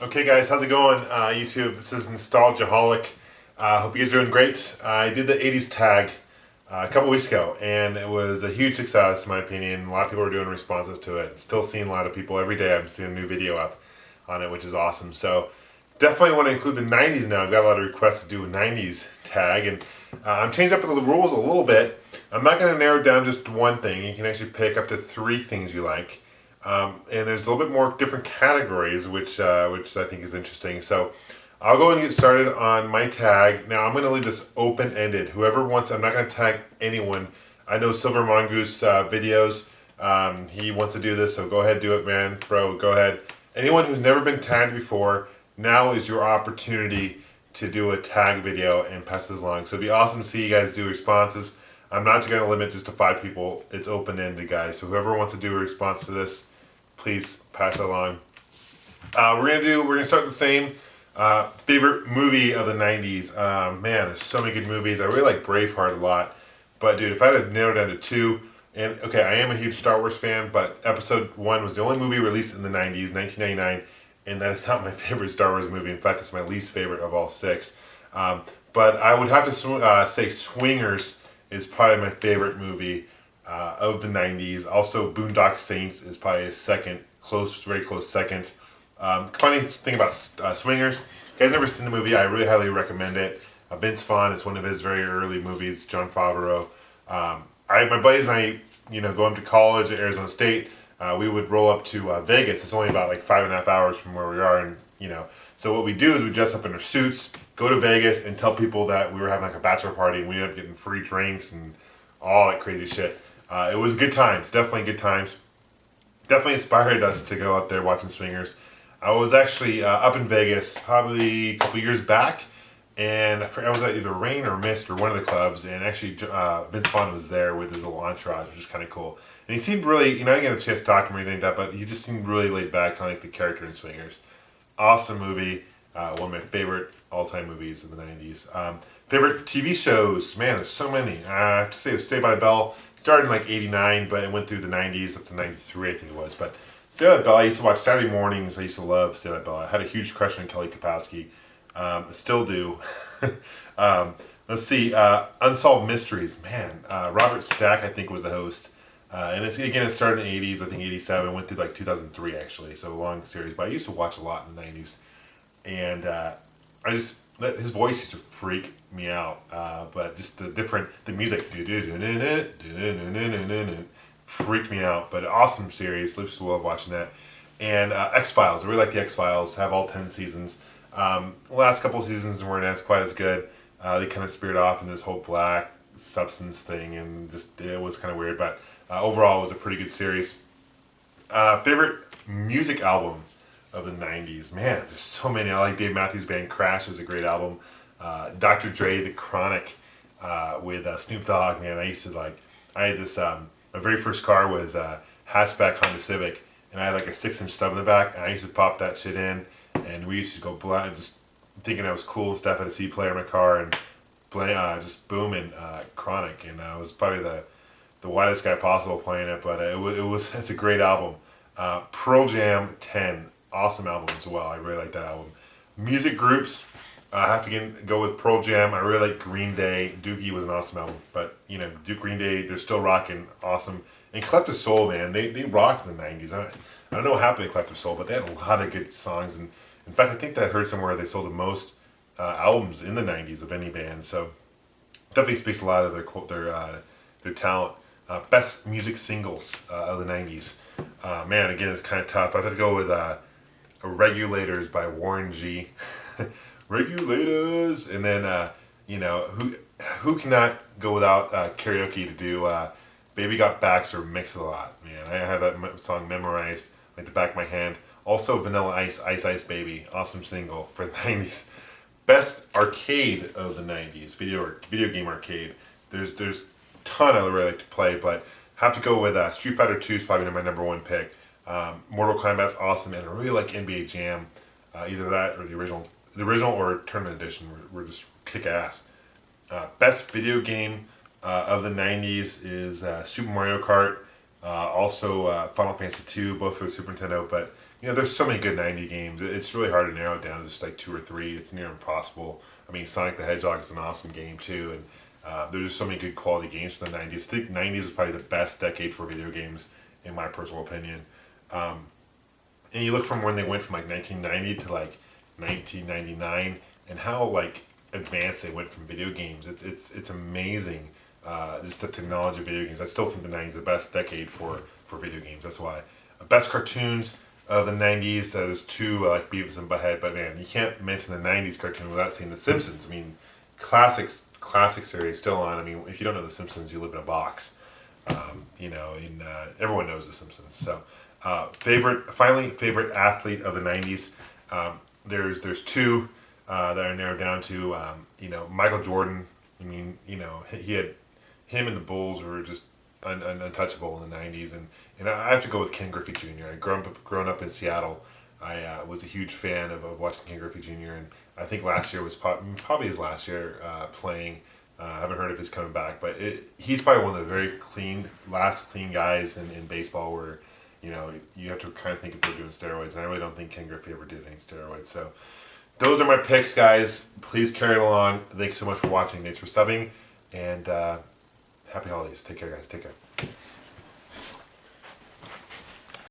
Okay guys, how's it going YouTube? This is NEStalgiaholic. Hope you guys are doing great. I did the 80s tag a couple weeks ago and it was a huge success in my opinion. A lot of people are doing responses to it. Still seeing a lot of people every day. I'm seeing a new video up on it, which is awesome. So definitely want to include the 90s now. I've got a lot of requests to do a 90s tag and I'm changing up the rules a little bit. I'm not going to narrow down just one thing. You can actually pick up to 3 things you like. And there's a little bit more different categories, which I think is interesting. So I'll go and get started on my tag. Now I'm going to leave this open-ended. Whoever wants, I'm not going to tag anyone. I know Silver Mongoose videos. He wants to do this, so go ahead, do it, man, bro. Go ahead. Anyone who's never been tagged before, now is your opportunity to do a tag video and pass this along. So it'd be awesome to see you guys do responses. I'm not going to limit just to 5 people. It's open-ended, guys. So whoever wants to do a response to this, please pass it along. We're gonna start the same. Favorite movie of the 90s. Man, there's so many good movies. I really like Braveheart a lot. But dude, if I had to narrow down to 2, and okay, I am a huge Star Wars fan, but Episode 1 was the only movie released in the 90s, 1999, and that is not my favorite Star Wars movie. In fact, it's my least favorite of all 6. But I would have to say Swingers is probably my favorite movie of the 90s. Also, Boondock Saints is probably a very close second. Funny thing about Swingers, if you guys never seen the movie, I really highly recommend it. Vince Vaughn, it's one of his very early movies, John Favreau. My buddies and I, going to college at Arizona State, we would roll up to Vegas. It's only about like 5.5 hours from where we are, and so what we do is we dress up in our suits, go to Vegas, and tell people that we were having like a bachelor party, and we ended up getting free drinks and all that crazy shit. It was good times, definitely good times. Definitely inspired us to go out there watching Swingers. I was actually up in Vegas probably a couple years back, and I was at either Rain or Mist or one of the clubs, and actually Vince Vaughn was there with his little entourage, which is kind of cool. And he seemed really, I didn't get a chance to talk to him or anything like that, but he just seemed really laid back, kind of like the character in Swingers. Awesome movie. One of my favorite all-time movies in the 90s. Favorite TV shows? Man, there's so many. I have to say, Saved by the Bell. Started in like 89, but it went through the 90s up to 93, I think it was. But Saved by the Bell, I used to watch Saturday mornings. I used to love Saved by the Bell. I had a huge crush on Kelly Kapowski. Still do. Let's see. Unsolved Mysteries. Man, Robert Stack, I think, was the host. And it started in the 80s, I think 87, went through like 2003 actually, so a long series. But I used to watch a lot in the 90s. And his voice used to freak me out. But just the music freaked me out. But awesome series. I just love watching that. And X-Files. I really like the X-Files. Have all 10 seasons. The last couple of seasons weren't as quite as good. They kind of speared off in this whole black substance thing, and just it was kind of weird. But overall, it was a pretty good series. Favorite music album of the 90s. Man, there's so many. I like Dave Matthews Band. Crash is a great album. Dr. Dre, The Chronic, with Snoop Dogg. Man, I had this, my very first car was a hatchback Honda Civic, and I had like a 6-inch sub in the back, and I used to pop that shit in, and we used to go blind, just thinking I was cool and stuff. I had a CD player in my car, and just booming Chronic, and I was probably the whitest guy possible playing it, but it's a great album. Pearl Jam 10, awesome album as well. I really like that album. Music groups, I have to go with Pearl Jam. I really like Green Day. Dookie was an awesome album, but Green Day, they're still rocking, awesome. And Collective Soul, man, they rocked in the 90s. I don't know what happened to Collective Soul, but they had a lot of good songs. And in fact, I think that I heard somewhere they sold the most albums in the 90s of any band. So definitely speaks a lot of their talent. Best music singles of the 90s. Man, again, it's kind of tough. I've had to go with Regulators by Warren G. Regulators. And then, who cannot go without karaoke to do Baby Got Back's or Mix a Lot. Man, I have that song memorized like the back of my hand. Also, Vanilla Ice, Ice Ice Baby. Awesome single for the 90s. Best arcade of the 90s. Video game arcade. There's a ton I really like to play, but have to go with Street Fighter 2 is probably my number 1 pick. Mortal Kombat's awesome, and I really like NBA Jam. Either that or the original or Tournament Edition were just kick ass. Best video game of the 90s is Super Mario Kart. Also Final Fantasy 2, both for the Super Nintendo, but there's so many good 90 games. It's really hard to narrow it down to just like two or three. It's near impossible. I mean, Sonic the Hedgehog is an awesome game too, and there's just so many good quality games from the 90s. I think 90s was probably the best decade for video games, in my personal opinion. And you look from when they went from like 1990 to like 1999, and how like advanced they went from video games. It's amazing. Just the technology of video games. I still think the 90s is the best decade for video games. That's why. Best cartoons of the 90s. There's two, like Beavis and Butthead, but man, you can't mention the 90s cartoon without saying The Simpsons. I mean, classic series still on. I mean, if you don't know The Simpsons, you live in a box. Everyone knows The Simpsons. So, favorite athlete of the 90s. There's two that are narrowed down to, Michael Jordan. I mean, he had him and the Bulls were just untouchable in the 90s. And I have to go with Ken Griffey Jr. I grown up in Seattle. I was a huge fan of watching Ken Griffey Jr. And I think last year was probably his last year playing. I haven't heard if he's coming back, but he's probably one of the very last clean guys in baseball where, you have to kind of think if they're doing steroids. And I really don't think Ken Griffey ever did any steroids. So those are my picks, guys. Please carry it along. Thanks so much for watching. Thanks for subbing. And happy holidays. Take care, guys. Take care.